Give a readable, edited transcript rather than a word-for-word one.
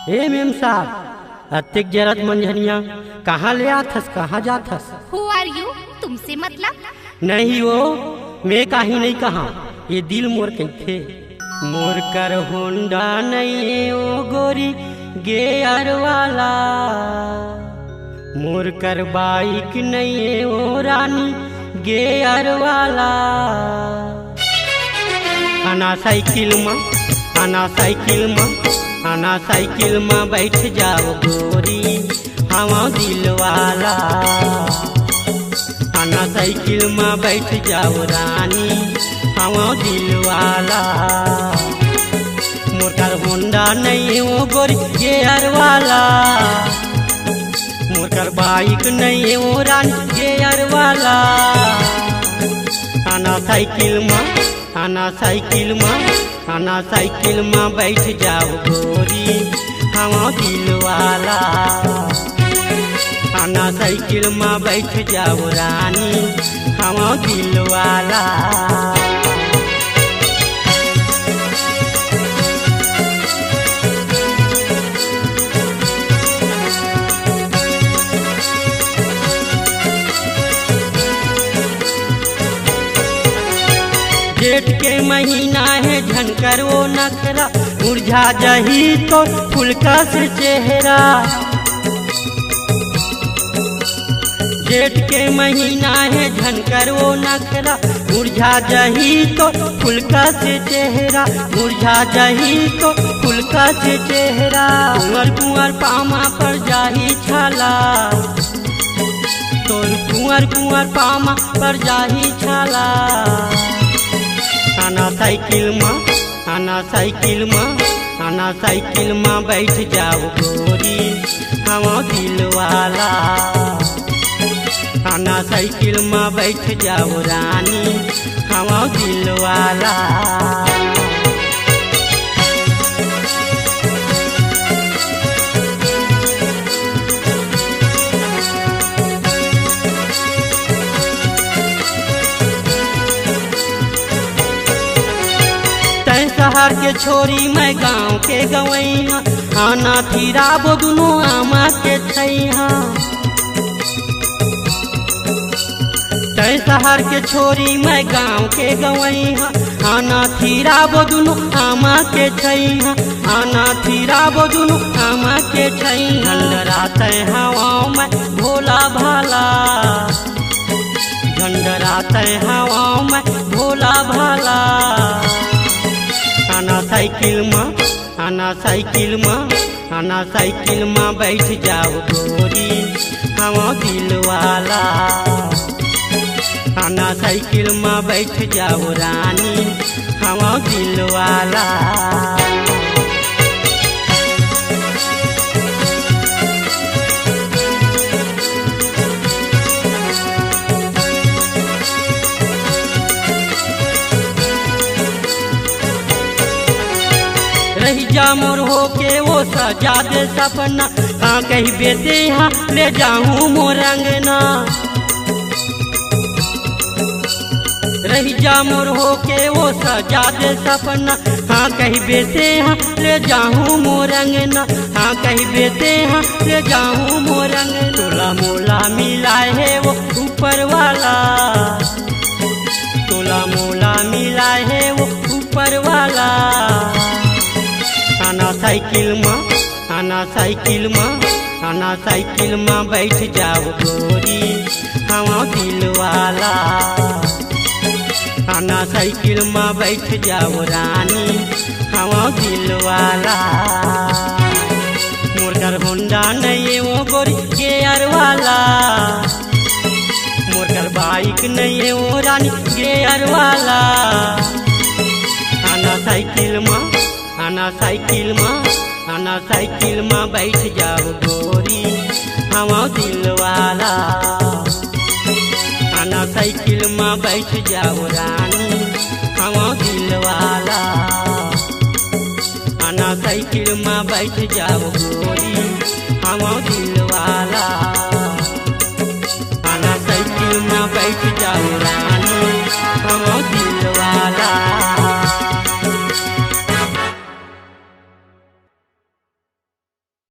ए ma'am साहब अत्यक जरत मंझनिया कहाँ ले आथस कहाँ जाथस? हु आर यू? तुमसे मतलब? नहीं वो मैं काही नहीं कहा ये दिल मोर कैथे मोर कर होंडा नहीं ओ गोरी गेयर वाला मोर कर बाइक नहीं ओ रानी गेयर वाला आना साइकिल में बैठ जाओ गोरी हवा दिल वाला आना साइकिल में बैठ जाओ रानी हवा दिल वाला मोर कर होंडा नहीं ओ गोरी गेयर वाला मोर कर बाइक नहीं ओ रानी गेयर वाला आना साइकिल में बैठ जाओ गोरी हवा दिल वाला आना साइकिल में बैठ जाओ रानी हवा दिल वाला जेठ के महीना है झनकर वो नखरा मुरझा जही तो फुलका से चेहरा जेठ के महीना है झनकर वो नखरा मुरझा जही तो फुलका से चेहरा मुरझा जही तो फुलका से चेहरा कुंवर पामा पर जाही छाला तोर कुंवर पामा पर जाही छाला आना साइकिल में बैठ जाओ गोरी हवा दिल वाला आना साइकिल में बैठ जाओ रानी हवा दिल वाला शहर के छोरी मैं गांव के गवैया आना फिरा वो दुनू आमा के छैया तय शहर के छोरी मैं गांव के गवैया आना फिरा वो दुनू आमा के छैया आना फिरा वो दुनू आमा के छैया झंडराते हवाओं में भोला भाला झंडराते हवाओं में भोला भाला आना साइकिल में बैठ जाओ गोरी हवा दिल वाला आना साइकिल में बैठ जाओ रानी हवा दिल वाला रही जा मोर हो के वो सजा दे सपना कहाँ कहीं बेटे यहाँ ले जाऊँ मोर अंगना रही जा मोर हो के वो सजा दे सपना हाँ कहीं बेटे यहाँ ले जाऊँ मोर अंगना हाँ कहीं बेटे यहाँ ले जाऊँ मोर अंगना तोला मोला मिला है वो ऊपर वाला तोला मोला मिला है वो ऊपर वाला आना साइकिल में बैठ जाओ गोरी हवा दिल वाला आना साइकिल में बैठ जाओ रानी हवा दिल वाला मोर कर होंडा नहीं वो गोरी गेयर वाला मोर कर बाइक नहीं वो रानी गेयर वाला आना साइकिल में बैठ जाओ गोरी हवा दिल वाला आना साइकिल में बैठ जाओ रानी हवा दिल वाला आना साइकिल में बैठ जाओ गोरी हवा दिल